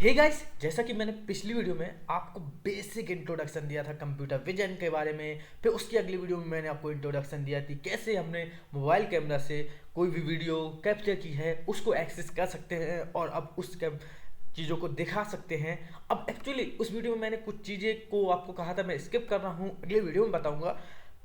Hey guys, जैसा कि मैंने पिछली वीडियो में आपको बेसिक इंट्रोडक्शन दिया था कंप्यूटर विजन के बारे में। फिर उसकी अगली वीडियो में मैंने आपको इंट्रोडक्शन दिया थी कैसे हमने मोबाइल कैमरा से कोई भी वीडियो कैप्चर की है उसको एक्सेस कर सकते हैं और अब उस चीज़ों को दिखा सकते हैं। अब एक्चुअली उस वीडियो में मैंने कुछ चीज़ें को आपको कहा था मैं स्किप कर रहा हूँ, अगले वीडियो में बताऊँगा।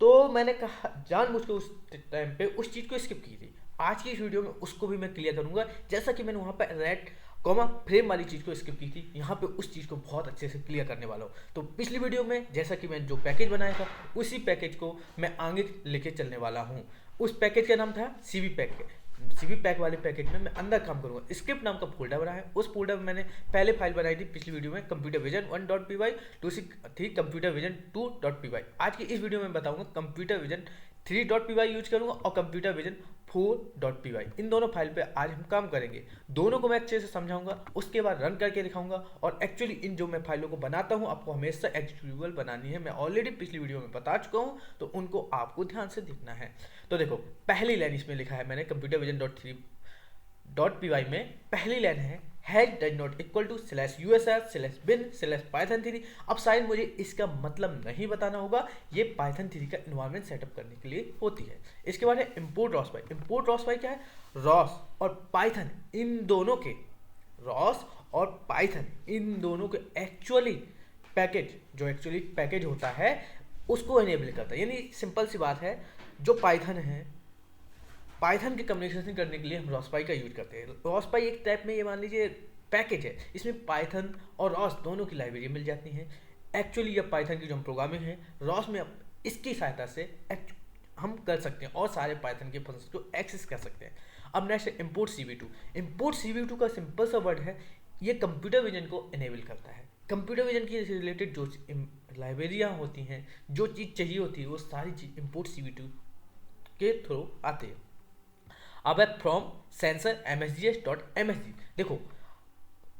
तो मैंने कहा जानबूझ के उस टाइम पे उस चीज़ को स्किप की थी। आज की इस वीडियो में उसको भी मैं क्लियर करूँगा, जैसा कि मैंने वहाँ पर रेड कॉमा फ्रेम वाली चीज़ को स्किप की थी, यहाँ पे उस चीज़ को बहुत अच्छे से क्लियर करने वाला हूँ। तो पिछली वीडियो में जैसा कि मैंने जो पैकेज बनाया था उसी पैकेज को मैं आगे लेके चलने वाला हूँ। उस पैकेज का नाम था सीवी पैक। सीवी पैक वाले पैकेज में मैं अंदर काम करूँगा। स्क्रिप्ट नाम का फोल्डर बना है, उस फोल्डर में मैंने पहले फाइल बनाई थी पिछली वीडियो में कंप्यूटर विजन 1.py, दूसरी थी कंप्यूटर विजन 2.py। आज की इस वीडियो में बताऊँगा कंप्यूटर विजन 3.py यूज करूँगा और कंप्यूटर विजन 4.py। इन दोनों फाइल पे आज हम काम करेंगे। दोनों को मैं अच्छे से समझाऊंगा, उसके बाद रन करके दिखाऊंगा और एक्चुअली इन जो मैं फाइलों को बनाता हूं आपको हमेशा एग्जीक्यूटेबल बनानी है। मैं ऑलरेडी पिछली वीडियो में बता चुका हूं, तो उनको आपको ध्यान से देखना है। तो देखो, पहली लाइन इसमें लिखा है मैंने कंप्यूटर विजन .3.py में पहली लाइन है hash does not equal to /usr/bin/python3। अब शायद मुझे इसका मतलब नहीं बताना होगा, ये python3 का इन्वायरमेंट सेटअप करने के लिए होती है। इसके बाद है इम्पोर्ट रॉसपाई। इम्पोर्ट रॉसपाई क्या है? रॉस और पाइथन इन दोनों के, रॉस और पाइथन इन दोनों के एक्चुअली पैकेज, जो एक्चुअली पैकेज होता है उसको इनेबल करता है। यानी सिंपल सी बात है, जो पाइथन है, पाइथन के कम्युनिकेशन करने के लिए हम रॉसपाई का यूज करते हैं। रॉसपाई एक टाइप में ये मान लीजिए पैकेज है, इसमें पाइथन और रॉस दोनों की लाइब्रेरी मिल जाती हैं। एक्चुअली ये पाइथन की जो हम प्रोग्रामिंग है रॉस में इसकी सहायता से हम कर सकते हैं और सारे पाइथन के फंक्शन को एक्सेस कर सकते हैं। अब नेक्स्ट है इम्पोर्ट CV2। इम्पोर्ट CV2 का सिंपल सा वर्ड है, ये कंप्यूटर विजन को इनेबल करता है। कंप्यूटर विजन की रिलेटेड जो लाइब्रेरियाँ होती हैं, जो चीज़ चाहिए होती है, वो सारी चीज़ इम्पोर्ट CV2 के थ्रू आते हैं। अब है फ्रॉम सेंसर msgs.msg। देखो,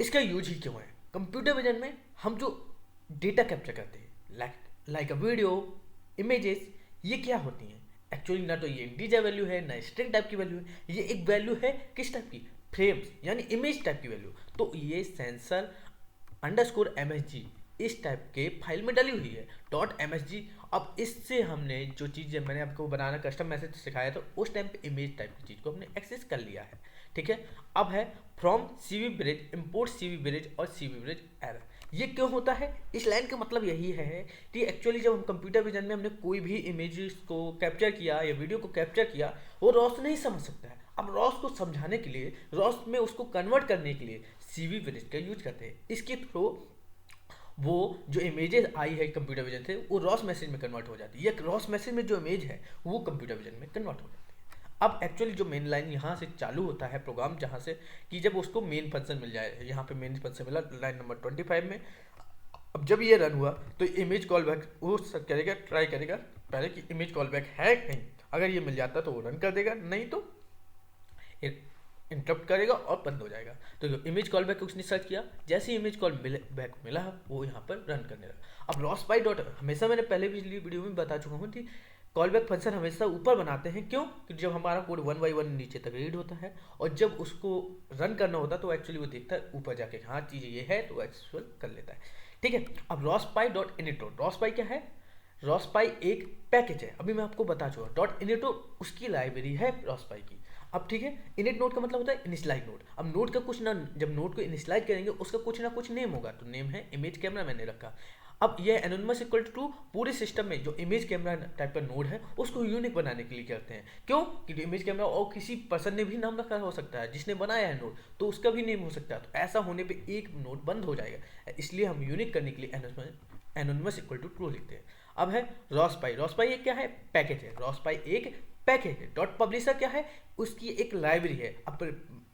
इसका यूज ही क्यों है? कंप्यूटर विजन में हम जो डेटा कैप्चर करते हैं लाइक अ वीडियो, इमेजेस, ये क्या होती हैं? एक्चुअली ना तो ये इंटीजर वैल्यू है ना स्ट्रिंग टाइप की वैल्यू है, ये एक वैल्यू है किस टाइप की? फ्रेम्स यानी इमेज टाइप की वैल्यू। तो ये सेंसर _msg इस टाइप के फाइल में डली हुई है .msg। अब इससे हमने जो चीज़ मैंने आपको बनाना कस्टम मैसेज सिखाया था उस टाइम पे इमेज टाइप की चीज़ को हमने एक्सेस कर लिया है। ठीक है, अब है from CV bridge, import CV bridge और CV ब्रिज एरर। ये क्यों होता है? इस लाइन का मतलब यही है कि एक्चुअली जब हम कंप्यूटर विजन में हमने कोई भी इमेजेस को कैप्चर किया या वीडियो को कैप्चर किया, वो रॉस नहीं समझ सकता है। अब रॉस को समझाने के लिए, रॉस में उसको कन्वर्ट करने के लिए CV ब्रिज का यूज करते हैं। इसके थ्रू वो जो इमेजेस आई है कंप्यूटर विजन से वो रॉस मैसेज में कन्वर्ट हो जाती है। ये रॉस मैसेज में जो इमेज है वो कंप्यूटर विजन में कन्वर्ट हो जाती है। अब एक्चुअली जो मेन लाइन यहाँ से चालू होता है प्रोग्राम, जहाँ से कि जब उसको मेन फंक्शन मिल जाए, यहाँ पे मेन फंक्शन मिला लाइन नंबर 25 में। अब जब ये रन हुआ तो इमेज कॉल बैक वो करेगा, ट्राई करेगा पहले कि इमेज कॉल बैक है नहीं। अगर ये मिल जाता तो वो रन कर देगा, नहीं तो इंटरप्ट करेगा और बंद हो जाएगा। तो इमेज कॉल बैक उसने सर्च किया, जैसे ही इमेज कॉल बैक मिला वो यहाँ पर रन करने लगा। अब रॉसपाई डॉट, हमेशा मैंने पहले भी वीडियो में बता चुका हूँ कि कॉल बैक फंक्शन हमेशा ऊपर बनाते हैं। क्यों? क्योंकि जब हमारा कोड 1 by 1 नीचे तक रीड होता है और जब उसको रन करना होता है तो एक्चुअली वो देखता है ऊपर जाके हाँ चीज़ ये है, तो एक्चुअल कर लेता है। ठीक है, अब रॉसपाई डॉट इनिटो, रॉसपाई क्या है? रॉसपाई एक पैकेज है, अभी मैं आपको बता चुका। डॉट इनिटो उसकी लाइब्रेरी है रॉसपाई की। अब ठीक है, इनिट नोड का मतलब होता है इनिशियलाइज नोड। अब नोड का कुछ ना, जब नोड को इनिशियलाइज करेंगे उसका कुछ ना कुछ नेम होगा, तो नेम है इमेज कैमरा मैंने रखा। अब ये एनोनिमस इक्वल टू पूरे सिस्टम में जो इमेज कैमरा टाइप का नोड है उसको यूनिक बनाने के लिए करते हैं। क्यों? क्योंकि इमेज कैमरा और किसी पर्सन ने भी नाम रखा हो सकता है, जिसने बनाया है नोड तो उसका भी नेम हो सकता है। तो ऐसा होने पे एक नोड बंद हो जाएगा, इसलिए हम यूनिक करने के लिए एनोनिमस इक्वल टू ट्रू लिखते हैं। अब है रॉसपाई। रॉसपाई एक क्या है? पैकेज है। रॉसपाई एक पैकेज है। डॉट पब्लिशर क्या है? उसकी एक लाइब्रेरी है। अब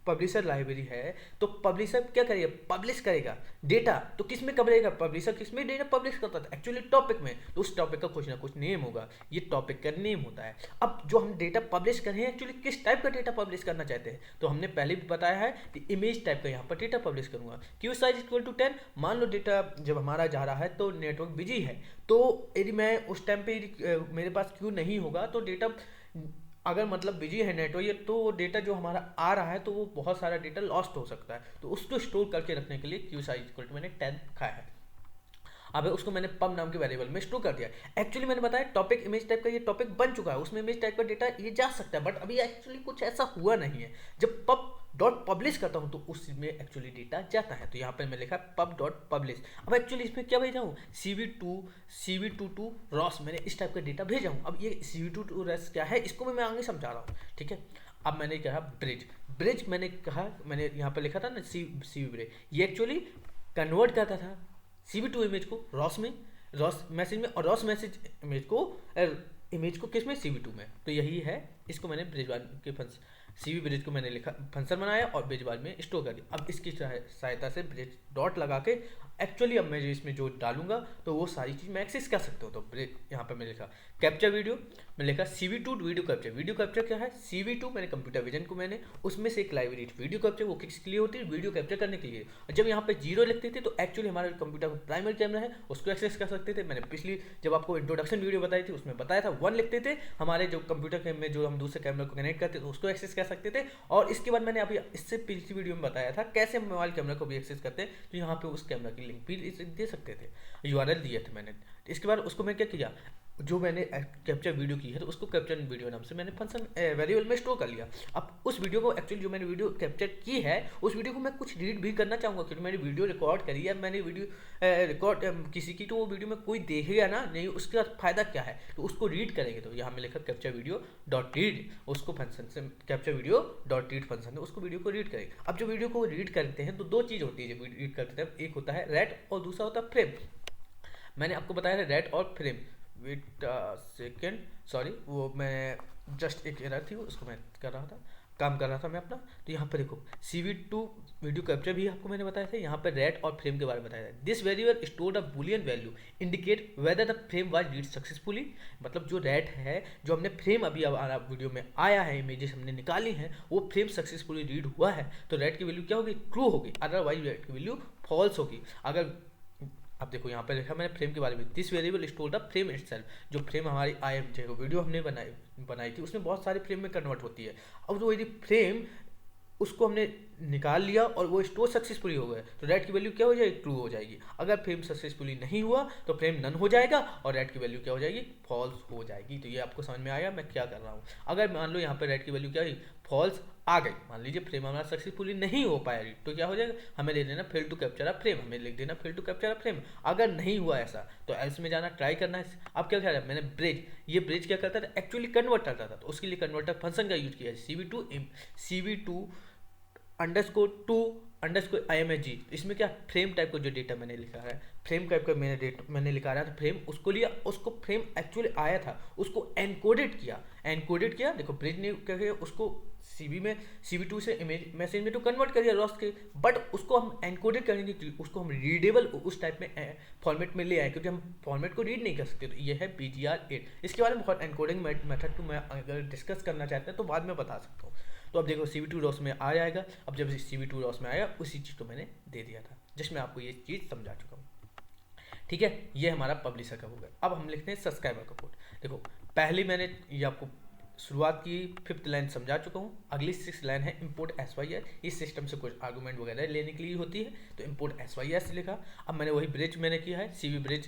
पब्लिशर लाइब्रेरी है तो पब्लिशर क्या करेगा? पब्लिश करेगा डेटा। तो किस में करेगा? पब्लिशर किस में डेटा पब्लिश करता था? एक्चुअली टॉपिक में। तो उस टॉपिक का कुछ ना कुछ नेम होगा, ये टॉपिक का नेम होता है। अब जो हम डेटा पब्लिश कर रहे हैं एक्चुअली किस टाइप का डेटा पब्लिश करना चाहते हैं, तो हमने पहले भी बताया है कि इमेज टाइप का यहाँ पर डेटा पब्लिश करूंगा। Queue size equal to 10। मान लो डेटा जब हमारा जा रहा है तो नेटवर्क बिजी है, तो यदि मैं उस टाइम पे मेरे पास क्यू नहीं होगा तो डेटा अगर मतलब बिजी है नेटवर्क ये, तो डेटा जो हमारा आ रहा है तो वो बहुत सारा डेटा लॉस्ट हो सकता है, तो उसको स्टोर करके रखने के लिए क्यू साइज इक्वल टू मैंने 10 खाया है। अब उसको मैंने पब नाम के वेरिएबल में स्टोर कर दिया। एक्चुअली मैंने बताया टॉपिक इमेज टाइप का ये टॉपिक बन चुका है, उसमें इमेज टाइप का डेटा ये जा सकता है, बट अभी एक्चुअली कुछ ऐसा हुआ नहीं है। जब पब डॉट पब्लिश करता हूँ तो उसमें एक्चुअली डेटा जाता है। तो यहाँ पर मैं लिखा पब डॉट पब्लिश। अब एक्चुअली इसमें क्या भेजा हूँ, CV2 टू रॉस, मैंने इस टाइप का डेटा भेजा हूँ। अब ये CV2 टू रॉस क्या है इसको मैं आगे समझा रहा हूँ, ठीक है। अब मैंने कहा ब्रिज मैंने कहा, मैंने यहाँ पर लिखा था ना सी ब्रिज, ये एक्चुअली कन्वर्ट करता था CV2 इमेज को रॉस मैसेज में, और रॉस मैसेज इमेज को किस में, CV2 में। तो यही है, इसको मैंने ब्रिजवान के CV ब्रिज को मैंने लिखा फंक्शन बनाया और ब्रिजवान में स्टोर कर दिया। अब इसकी सहायता से ब्रिज डॉट लगा के एक्चुअली अब मैं जो इसमें जो डालूंगा तो वो सारी चीज़ मैं एक्सेस कर सकता हूँ। तो यहाँ पर मैं लिखा कैप्चर वीडियो, मैं लिखा CV2 वीडियो कैप्चर क्या है, CV2 मैंने कंप्यूटर विजन को मैंने उसमें से एक लाइब्रेरी वीडियो कैप्चर, वो किसके लिए होती है, वीडियो कैप्चर करने के लिए। और जब यहाँ पे 0 लिखते थे तो एक्चुअली हमारे कंप्यूटर में प्राइमरी कैमरा है उसको एक्सेस कर सकते थे। मैंने पिछली जब आपको इंट्रोडक्शन वीडियो बताई थी उसमें बताया था 1 लिखते थे, हमारे जो कंप्यूटर में जो हम दूसरे कैमरा को कनेक्ट करते थे उसको एक्सेस कर सकते थे। और इसके बाद मैंने अभी इससे पिछली वीडियो में बताया था कैसे हम मोबाइल कैमरा को भी एक्सेस करते हैं, तो यहाँ पे उस कैमरा की लिंक भी दे सकते थे, URL दिए थे मैंने। इसके बाद उसको मैं क्या किया, जो मैंने कैप्चर वीडियो की है तो उसको कैप्चर वीडियो नाम से मैंने फंक्शन वेरिएबल में स्टोर कर लिया। अब उस वीडियो को एक्चुअली जो मैंने वीडियो कैप्चर की है उस वीडियो को मैं कुछ रीड भी करना चाहूँगा, क्योंकि मैंने वीडियो रिकॉर्ड करी है, मैंने वीडियो रिकॉर्ड किसी की, तो वो वीडियो में कोई देखेगा ना नहीं, उसका फायदा क्या है, तो उसको रीड करेंगे। तो यहाँ में लिखा कैप्चर वीडियो डॉट रीड, उसको फंक्शन से capture video dot read function है, उसको वीडियो को रीड करेंगे। अब जो वीडियो को रीड करते हैं तो 2 चीज़ होती है जब रीड करते हैं, एक होता है रेट और दूसरा होता है फ्रेम। मैंने आपको बताया था रेट और फ्रेम, वेट सेकेंड, सॉरी वो मैं जस्ट एक एरर थी उसको मैं काम कर रहा था मैं अपना। तो यहाँ पर देखो CV2 वीडियो कैप्चर भी आपको मैंने बताया था, यहाँ पर रेट और फ्रेम के बारे में बताया था। This variable stored a Boolean value indicate whether the frame was read successfully, मतलब जो रेट है, जो हमने फ्रेम अभी अब वीडियो में आया है, इमेजेस हमने निकाली हैं, वो फ्रेम सक्सेसफुली रीड हुआ है तो रेट की वैल्यू क्या होगी, ट्रू होगी, अदरवाइज रेट की वैल्यू फॉल्स होगी। अगर अब देखो यहाँ पे लिखा मैंने फ्रेम के बारे में, this variable store the frame itself, जो फ्रेम हमारी IMJ को वीडियो हमने बनाई थी उसमें बहुत सारे फ्रेम में कन्वर्ट होती है। अब जो यदि फ्रेम उसको हमने निकाल लिया और वो स्टोर सक्सेसफुली हो गया तो रेट की वैल्यू क्या हो जाएगी, ट्रू हो जाएगी। अगर फ्रेम सक्सेसफुली नहीं हुआ तो फ्रेम नन हो जाएगा और रेट की वैल्यू क्या हो जाएगी, फॉल्स हो जाएगी। तो ये आपको समझ में आया मैं क्या कर रहा हूँ। अगर मान लो यहाँ पर रेट की वैल्यू क्या हुई, फॉल्स आ गई, मान लीजिए फ्रेम हमारा सक्सेसफुली नहीं हो पाया तो क्या हो जाएगा, हमें ले देना fail to capture a frame, हमें लिख देना fail to capture a frame. अगर नहीं हुआ ऐसा तो एल्स में जाना, ट्राई करना है। अब क्या कह रहा है मैंने, ब्रिज, ये ब्रिज क्या करता था, एक्चुअली कन्वर्ट करता था, तो उसके लिए कन्वर्टर फंक्शन का यूज किया है, CV2 _2 IMG। इसमें क्या फ्रेम टाइप का जो डेटा मैंने लिखा है, फ्रेम टाइप का मैंने लिखा रहा था फ्रेम, उसको लिया, उसको फ्रेम एक्चुअली आया था उसको एनकोडेड किया। देखो ब्रिज ने क्या किया, उसको CV2 से इमेज मैसेज में तो कन्वर्ट कर दिया रॉस के, बट उसको हम एनकोडेड करेंगे कि उसको हम रीडेबल उस टाइप में फॉर्मेट में ले आए, क्योंकि हम फॉर्मेट को रीड नहीं कर सकते। तो ये है BGR8। इसके बारे में बहुत एनकोडिंग मेथड को मैं अगर डिस्कस करना चाहते हैं तो बाद में बता सकता हूँ। तो अब देखो CV2 रॉस में आ जाएगा। अब जब CV2 रॉस में आया उसी चीज़ को मैंने दे दिया था, जिसमें आपको ये चीज़ समझा चुका हूँ, ठीक है। ये हमारा पब्लिशर का हो गया। अब हम लिखते हैं सब्सक्राइबर का कोड। देखो पहले मैंने ये आपको शुरुआत की 5th लाइन समझा चुका हूँ, अगली 6th लाइन है इम्पोर्ट SYS। इस सिस्टम से कुछ आर्गूमेंट वगैरह लेने के लिए होती है, तो इम्पोर्ट SYS लिखा। अब मैंने वही ब्रिज मैंने किया है, CV ब्रिज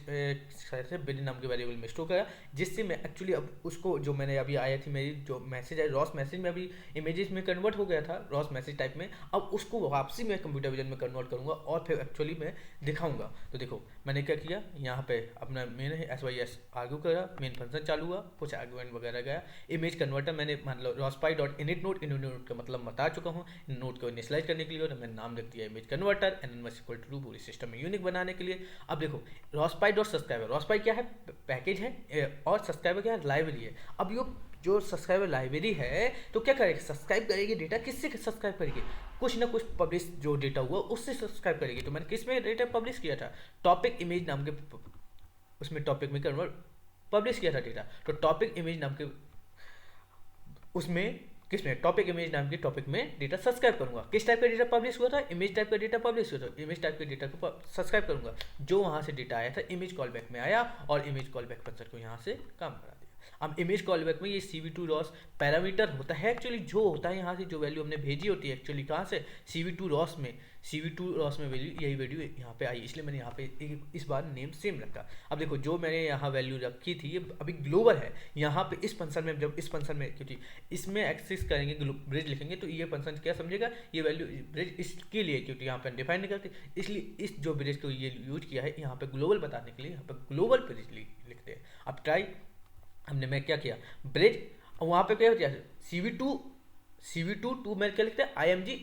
से ब्रिज नाम के वेरिएबल में स्टोर करा, जिससे मैं एक्चुअली अब उसको जो मैंने अभी आया थी मेरी जो मैसेज है रॉस मैसेज में अभी इमेजेस में कन्वर्ट हो गया था रॉस मैसेज टाइप में, अब उसको वापसी मैं कंप्यूटर विजन में कन्वर्ट करूँगा और फिर एक्चुअली मैं दिखाऊंगा। तो देखो मैंने क्या किया, यहाँ पे अपना मेन SYS आर्ग्यू करा, मेन फंक्शन चालू हुआ, कुछ आर्ग्यूमेंट वगैरह गया, इमेज कन्वर्टर मैंने मतलब rospy.init नोट का मतलब बता चुका हूँ, नोट को इनिशियलाइज करने के लिए और मैंने नाम लिख दिया इमेज कन्वर्टर, n1 पूरी सिस्टम में यूनिक बनाने के लिए। अब देखो rospy.subscriber, rospy क्या है, पैकेज है, और सब्सक्राइबर क्या है, लाइब्रेरी है। अब जो सब्सक्राइबर लाइब्रेरी है तो क्या करेगी, सब्सक्राइब करेगी डेटा, किससे सब्सक्राइब करेगी, कुछ ना कुछ पब्लिश जो डेटा हुआ उससे सब्सक्राइब करेगी। तो मैंने किस में डेटा पब्लिश किया था, टॉपिक इमेज नाम के उसमें टॉपिक में कन्वर्ट पब्लिश किया था डेटा। तो टॉपिक इमेज नाम के उसमें किसमें, टॉपिक इमेज नाम के टॉपिक में डेटा सब्सक्राइब करूंगा। किस टाइप का डेटा पब्लिश हुआ था, इमेज टाइप का डेटा पब्लिश हुआ था, इमेज टाइप के डेटा को सब्सक्राइब करूंगा। जो वहां से डेटा आया था इमेज कॉलबैक में आया और इमेज कॉलबैक फंक्शन को यहाँ से काम करा दिया। अब इमेज कॉलबैक में ये CV2 रॉस पैरामीटर होता है एक्चुअली, जो होता है यहाँ से जो वैल्यू हमने भेजी होती है एक्चुअली कहाँ से, CV2 रॉस में, CV2 रॉस में वैल्यू, यही वैल्यू यहाँ पे आई, इसलिए मैंने यहाँ पे इस बार नेम सेम रखा। अब देखो जो मैंने यहाँ वैल्यू रखी थी ये अभी ग्लोबल है, यहाँ पे इस फंक्शन में, जब इस फंक्शन में क्योंकि इसमें एक्सेस करेंगे ब्रिज लिखेंगे तो ये फंक्शन क्या समझेगा, ये वैल्यू ब्रिज इसके लिए, क्योंकि यहाँ पे डिफाइन नहीं करते, इसलिए इस जो ब्रिज को ये यूज किया है यहाँ पे ग्लोबल बताने के लिए यहाँ पे ग्लोबल ब्रिज लिखते हैं। अब ट्राई हमने मैं क्या किया, ब्रिज वहाँ पे क्या होता है CV2 में क्या लिखते हैं, IMG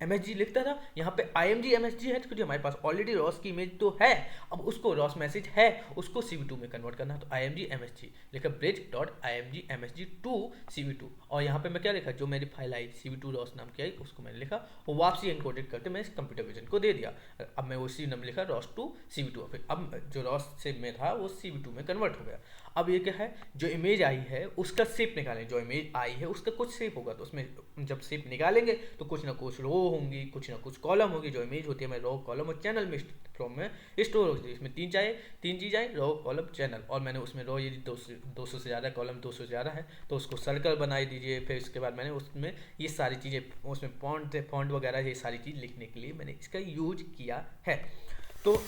MSG लिखता था, यहाँ पे IMG MSG है क्योंकि हमारे पास ऑलरेडी रॉस की इमेज तो है, अब उसको रॉस मैसेज है उसको CV2 में कन्वर्ट करना है, तो IMG MSG लिखा bridge dot IMG MSG to CV2, और यहाँ पे मैं क्या लिखा, जो मेरी फाइल आई CV2 रॉस नाम की आई उसको मैंने लिखा, वो वापसी एनकोडेड करते मैं कंप्यूटर विजन को दे दिया। अब मैं उसी नंबर लिखा रॉस टू CV2, फिर अब जो रॉस से में था वो CV2 में कन्वर्ट हो गया। अब ये क्या है, जो इमेज आई है उसका शेप निकालें, जो इमेज आई है उसका कुछ शेप होगा, तो उसमें जब शेप निकालेंगे तो कुछ ना कुछ रो होंगी, कुछ ना कुछ कॉलम होगी, जो इमेज होती है मैं रो कॉलम और चैनल में फ्रॉम में स्टोर होती है, इसमें तीन चीज़ आए, रो कॉलम चैनल, और मैंने उसमें रो यदि 200 से ज़्यादा, कॉलम 200 से ज़्यादा है तो उसको सर्कल बनाई दीजिए। फिर इसके बाद मैंने उसमें ये सारी चीज़ें, उसमें फॉन्ट वगैरह ये सारी चीज़ लिखने के लिए मैंने इसका यूज किया है। तो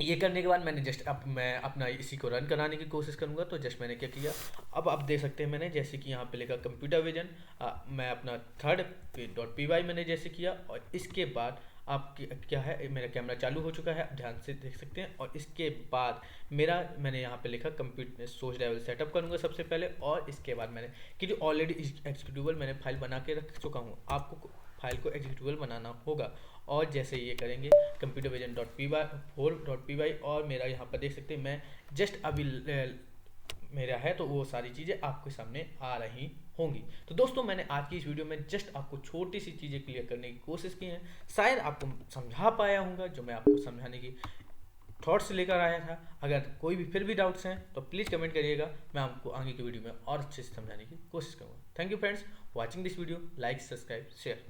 ये करने के बाद मैंने जस्ट अब मैं अपना इसी को रन कराने की कोशिश करूँगा, तो जस्ट मैंने क्या किया, अब आप देख सकते हैं मैंने जैसे कि यहाँ पे लिखा कंप्यूटर विजन, मैं अपना .py मैंने जैसे किया, और इसके बाद आप क्या है, मेरा कैमरा चालू हो चुका है, आप ध्यान से देख सकते हैं, और इसके बाद मैंने यहाँ पे लिखा कंप्यूटर सोर्स लेवल सेटअप करूँगा सबसे पहले, और इसके बाद मैंने कि जो ऑलरेडी एग्जीक्यूटेबल मैंने फाइल बना के रख चुका हूँ, आपको फाइल को एग्जीक्यूटेबल बनाना होगा, और जैसे ये करेंगे कंप्यूटर विजन .py और मेरा यहाँ पर देख सकते हैं मैं जस्ट अभी मेरा है, तो वो सारी चीज़ें आपके सामने आ रही होंगी। तो दोस्तों मैंने आज की इस वीडियो में जस्ट आपको छोटी सी चीज़ें क्लियर करने की कोशिश की है, शायद आपको समझा पाया हूँगा जो मैं आपको समझाने की थॉट्स लेकर आया था। अगर कोई भी फिर भी डाउट्स हैं तो प्लीज़ कमेंट करिएगा, मैं आपको आगे की वीडियो में और अच्छे से समझाने की कोशिश करूँगा। Thank you friends watching this video, like subscribe share.